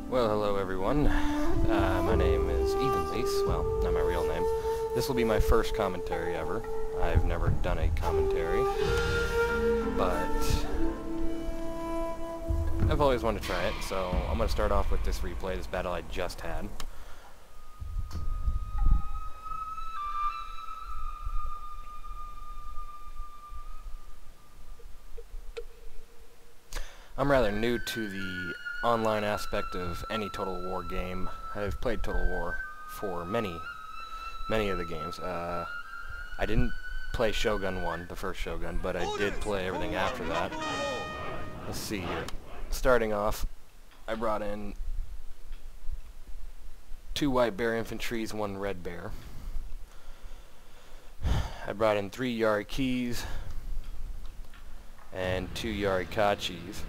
Well, hello everyone. My name is Evenlease. Well, not my real name. This will be my first commentary ever. I've never done a commentary, but I've always wanted to try it, so I'm going to start off with this replay, this battle I just had. I'm rather new to the online aspect of any Total War game. I've played Total War for many of the games. I didn't play Shogun 1, the first Shogun, but I did play everything after that. Let's see here. Starting off, I brought in 2 white bear infantries, 1 red bear. I brought in 3 Yarikis and 2 Yarikachis,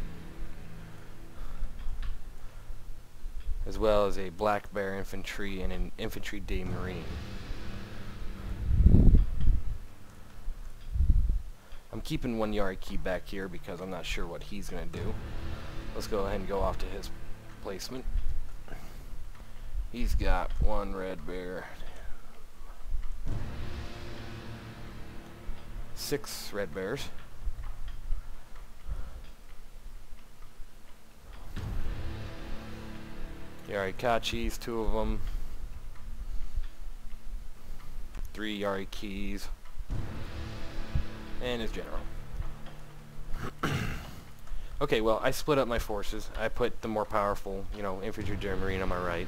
as well as a black bear infantry and an infantry de marine. I'm keeping 1 Yariki back here because I'm not sure what he's going to do. Let's go ahead and go off to his placement. He's got 1 red bear, 6 red bears, Yarikachis, 2 of them, 3 Yarikis, and his general. Okay, well, I split up my forces. I put the more powerful, infantry marine on my right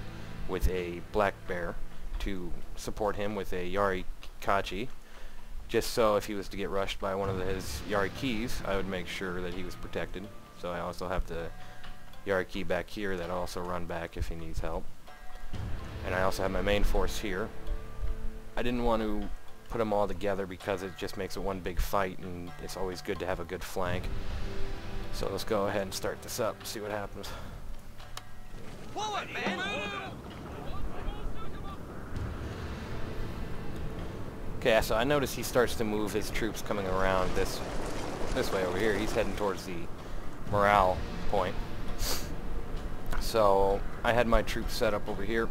with a black bear to support him with a Yarikachi, just so if he was to get rushed by one of his Yarikis, I would make sure that he was protected. So I also have the Yariki back here that also run back if he needs help. And I also have my main force here. I didn't want to put them all together because it just makes it one big fight, and it's always good to have a good flank. So let's go ahead and start this up, see what happens. Forward, man! Okay, so I notice he starts to move his troops coming around this way over here. He's heading towards the morale point. So I had my troops set up over here,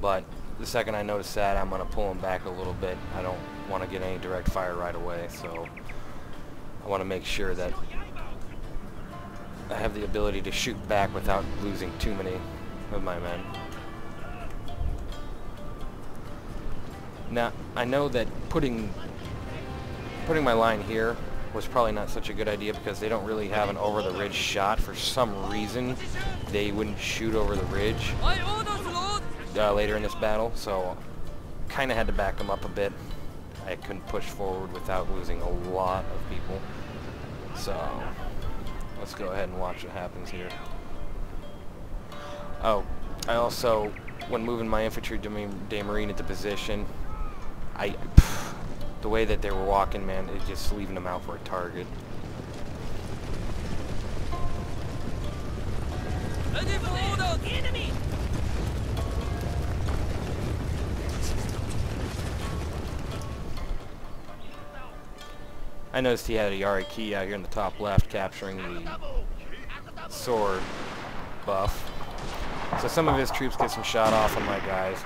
but the second I notice that, I'm going to pull them back a little bit. I don't want to get any direct fire right away, so I want to make sure that I have the ability to shoot back without losing too many of my men. Now, I know that putting my line here was probably not such a good idea because they don't really have an over-the-ridge shot. For some reason, they wouldn't shoot over the ridge later in this battle, so kind of had to back them up a bit. I couldn't push forward without losing a lot of people. So let's go ahead and watch what happens here. Oh, I also, when moving my infantry de marine into position, the way that they were walking, man, it's just leaving them out for a target. Enemy! I noticed he had a Yariki out here in the top left capturing the sword buff. So some of his troops get some shot off on my guys.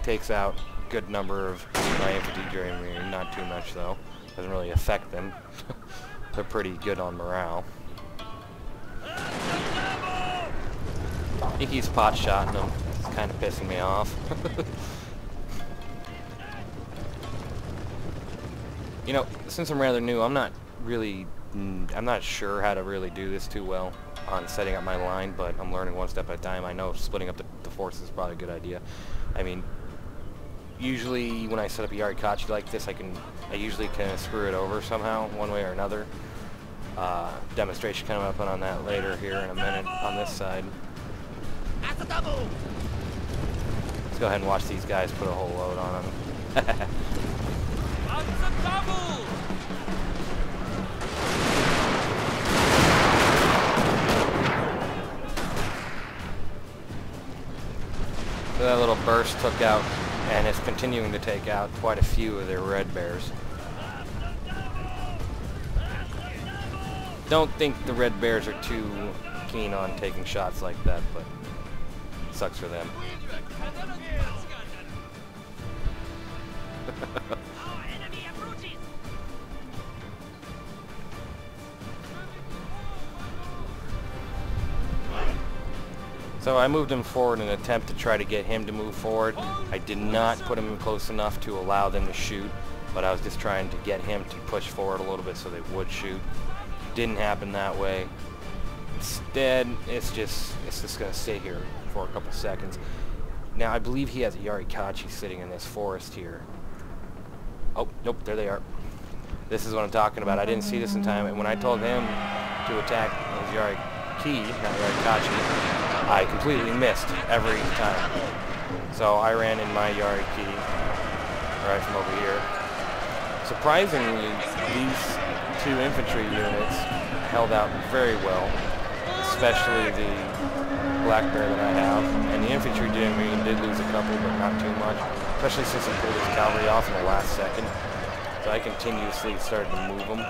Takes out a good number of my infantry marine, not too much though. Doesn't really affect them. They're pretty good on morale. He keeps pot shotting them. It's kind of pissing me off. Since I'm rather new, I'm not sure how to really do this too well on setting up my line, but I'm learning one step at a time. I know splitting up the forces is probably a good idea. I mean, usually when I set up a Yarikachi like this, I usually can screw it over somehow, one way or another. Demonstration coming up on that later here in a minute on this side. Let's go ahead and watch these guys put a whole load on them. So that little burst took out, and is continuing to take out quite a few of their red bears. Don't think the red bears are too keen on taking shots like that, but sucks for them. So I moved him forward in an attempt to try to get him to move forward. I did not put him close enough to allow them to shoot, but I was just trying to get him to push forward a little bit so they would shoot. Didn't happen that way. Instead, it's just going to stay here for a couple seconds. Now, I believe he has a Yarikachi sitting in this forest here. Oh, nope, there they are. This is what I'm talking about. I didn't see this in time, and when I told him to attack his Yariki, not Yarikachi, I completely missed every time. So I ran in my Yariki right from over here. Surprisingly, these two infantry units held out very well, especially the Black Bear that I have. And the infantry did lose a couple, but not too much, especially since I pulled his cavalry off in the last second. So I continuously started to move them.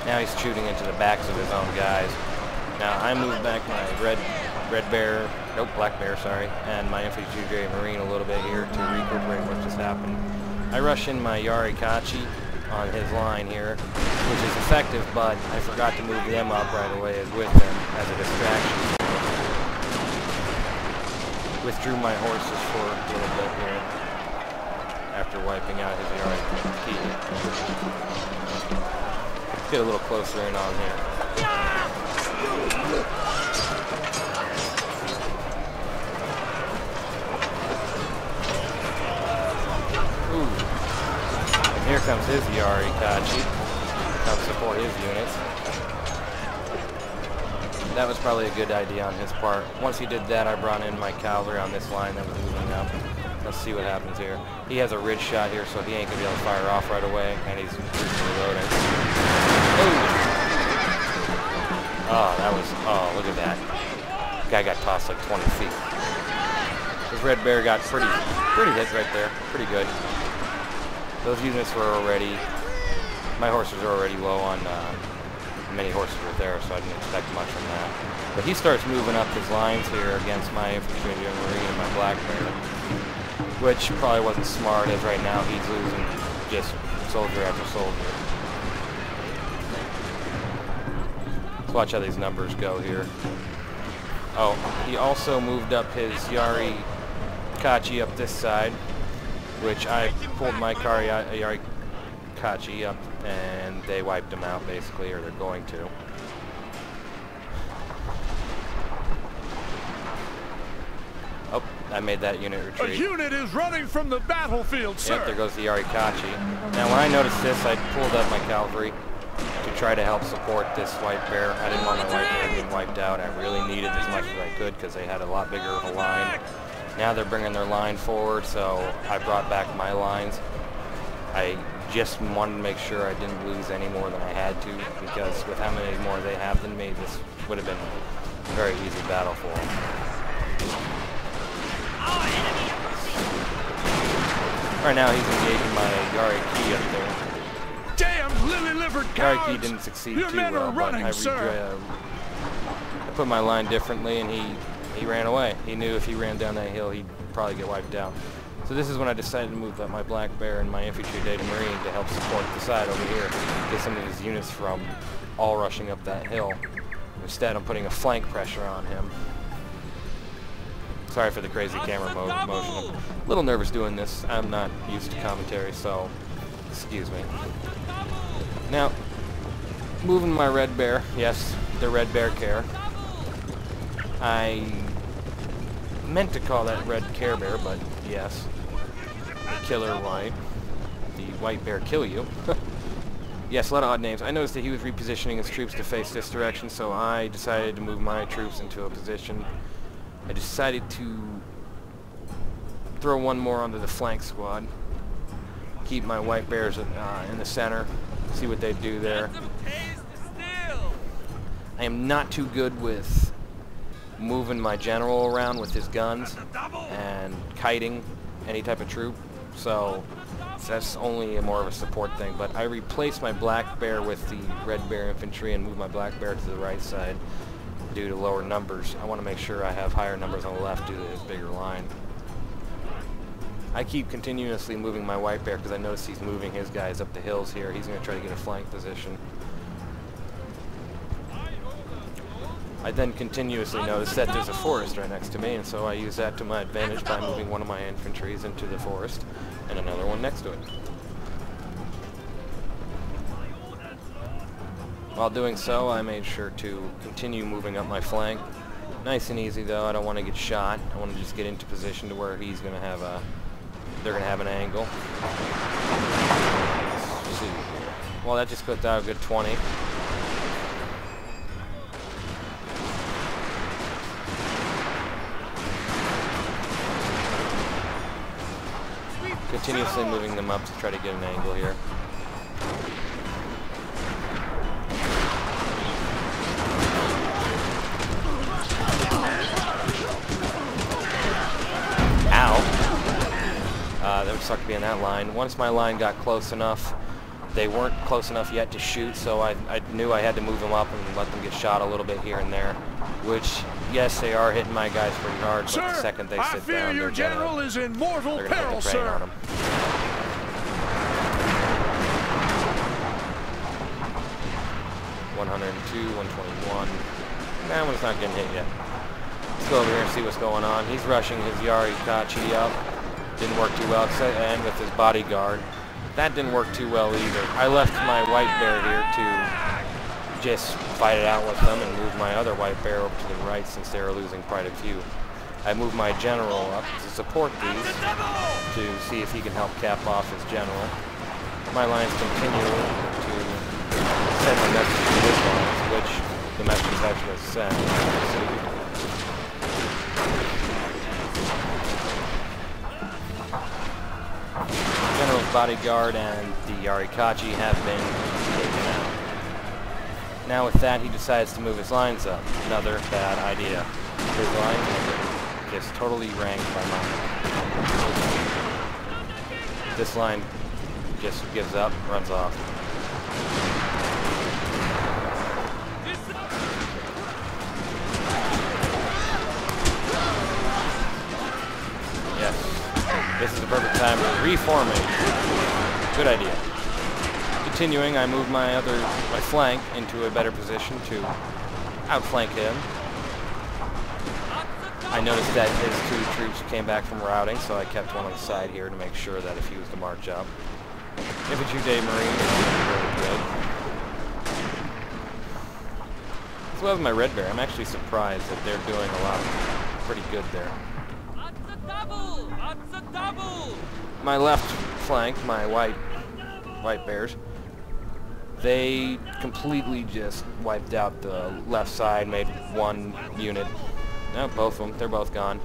Now he's shooting into the backs of his own guys. Now I moved back my Black Bear, sorry, and my infantry marine a little bit here to recuperate what just happened. I rush in my Yarikachi on his line here, which is effective, but I forgot to move them up right away with him as a distraction. Withdrew my horses for a little bit here after wiping out his Yariki. Get a little closer in on here. Ooh. And here comes his Yarikachi. Come support his units. That was probably a good idea on his part. Once he did that, I brought in my cavalry on this line that was moving up. Let's see what happens here. He has a ridge shot here, so he ain't gonna be able to fire off right away, and he's reloading. Oh, look at that. Guy got tossed like 20 feet. His Red Bear got pretty hit right there. Pretty good. Those units were already, my horses are already low on, many horses were there, so I didn't expect much from that. But he starts moving up his lines here against my infantry and marine and my Black Bear, which probably wasn't smart, as right now he's losing just soldier after soldier. Watch how these numbers go here. Oh, he also moved up his Yarikachi up this side, which I pulled my Yarikachi up, and they wiped him out basically, or they're going to. Oh, I made that unit retreat. A unit is running from the battlefield, sir. Yep, there goes the Yarikachi. Now, when I noticed this, I pulled up my cavalry to try to help support this White Bear. I didn't want my White Bear getting wiped out. I really needed as much as I could because they had a lot bigger of a line. Now they're bringing their line forward, so I brought back my lines. I just wanted to make sure I didn't lose any more than I had to, because with how many more they have than me, this would have been a very easy battle for them. Right now he's engaging my Yariki up there. Damn lily-livered cowards! Yariki didn't succeed Your too men well, are running, but I put my line differently, and he ran away. He knew if he ran down that hill, he'd probably get wiped out. So this is when I decided to move up my Black Bear and my infantry data marine to help support the side over here, get some of his units from all rushing up that hill. Instead, I'm putting a flank pressure on him. Sorry for the crazy camera motion. I'm a little nervous doing this. I'm not used to commentary, so excuse me. Now, moving my Red Bear, yes, the Red Bear Care. I meant to call that Red Care Bear, but yes, the Killer White, the White Bear Kill You. Yes, a lot of odd names. I noticed that he was repositioning his troops to face this direction, so I decided to move my troops into a position. I decided to throw one more onto the flank squad, keep my White Bears in the center, see what they do there. I am not too good with moving my general around with his guns and kiting any type of troop, so So that's only more of a support thing, but I replaced my black bear with the red bear infantry and moved my black bear to the right side due to lower numbers. I want to make sure I have higher numbers on the left due to his bigger line. I keep continuously moving my white bear because I notice he's moving his guys up the hills here. He's going to try to get a flank position. I then continuously notice that there's a forest right next to me, and so I use that to my advantage by moving one of my infantries into the forest and another one next to it. While doing so, I made sure to continue moving up my flank. Nice and easy though, I don't want to get shot. I want to just get into position to where he's going to have a, they're going to have an angle. Let's see. Well, that just put out a good 20. Continuously moving them up to try to get an angle here. That would suck to be in that line. Once my line got close enough, they weren't close enough yet to shoot, so I knew I had to move them up and let them get shot a little bit here and there. Which, yes, they are hitting my guys pretty hard, but the second they sit down, your general is in mortal peril, sir. On them. 102, 121. That one's not getting hit yet. Let's go over here and see what's going on. He's rushing his Yari Kachi up. Didn't work too well, and with his bodyguard. That didn't work too well either. I left my white bear here to just fight it out with them and move my other white bear over to the right since they were losing quite a few. I moved my general up to support these to see if he can help cap off his general. My lines continue to send the message to his lines, which the message is actually sent. General's bodyguard and the Yarikachi have been taken out. Now with that, he decides to move his lines up. Another bad idea. His lines are just totally ranked by mine. This line just gives up, runs off. This is the perfect time to reforming. Good idea. Continuing, I move my flank into a better position to outflank him. I noticed that his two troops came back from routing, so I kept one on the side here to make sure that if he was to march up. Infantry Day Marine is doing really good. As well as my Red Bear, I'm actually surprised that they're doing a lot pretty good there. My left flank, my white bears, they completely just wiped out the left side, made one unit. No, both of them, they're both gone.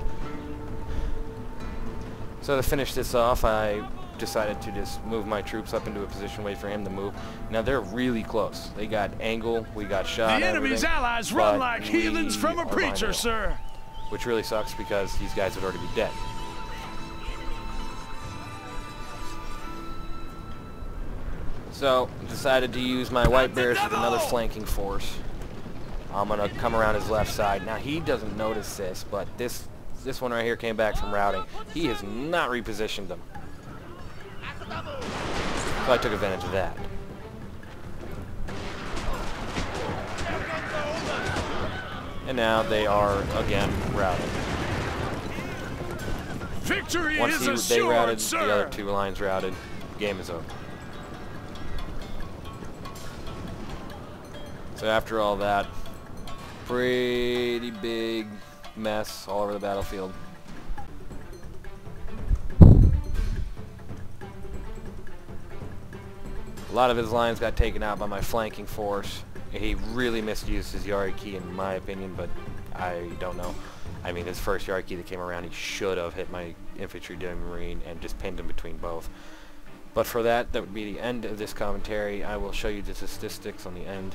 So to finish this off, I decided to just move my troops up into a position, wait for him to move. Now they're really close. They got angle, we got shot. The enemy's allies run like heathens from a preacher, sir. Which really sucks because these guys would already be dead. So, decided to use my white bears with another flanking force. I'm going to come around his left side. Now, he doesn't notice this, but this one right here came back from routing. He has not repositioned them. So I took advantage of that. And now they are, again, routed. Victory Once is assured, they routed, sir. the other two lines routed. Game is over. So after all that, pretty big mess all over the battlefield. A lot of his lines got taken out by my flanking force. He really misused his Yari key in my opinion, but I don't know. I mean, his first Yari key that came around, he should have hit my infantry marine and just pinned him between both. But for that would be the end of this commentary. I will show you the statistics on the end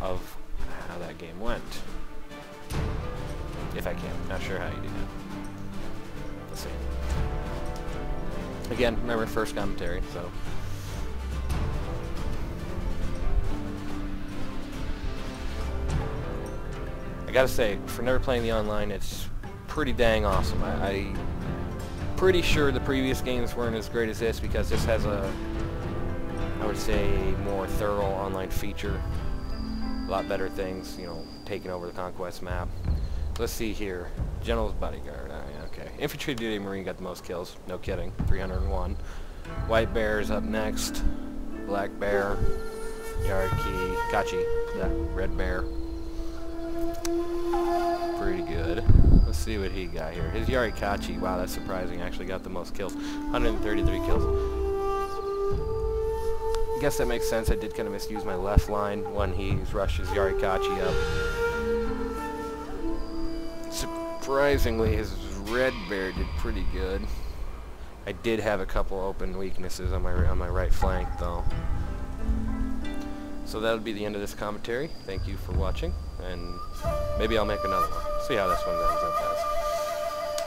of how that game went. If I can. Not sure how you do that. Let's see. Again, remember, first commentary, so. I gotta say, for never playing the online, it's pretty dang awesome. I'm pretty sure the previous games weren't as great as this because this has a, I would say, more thorough online feature. A lot better things, you know, taking over the Conquest map. Let's see here. General's Bodyguard. Oh, yeah, okay. Infantry Duty Marine got the most kills. No kidding. 301. White Bear is up next. Black Bear. Yariki. Kachi. Yeah, Red Bear. Pretty good. Let's see what he got here. His Yarikachi, wow, that's surprising, actually got the most kills. 133 kills. I guess that makes sense. I did kind of misuse my left line when he rushes Yarikachi up. Surprisingly, his Red Bear did pretty good. I did have a couple open weaknesses on my right flank, though. So that'll be the end of this commentary. Thank you for watching, and maybe I'll make another one. See how this one goes.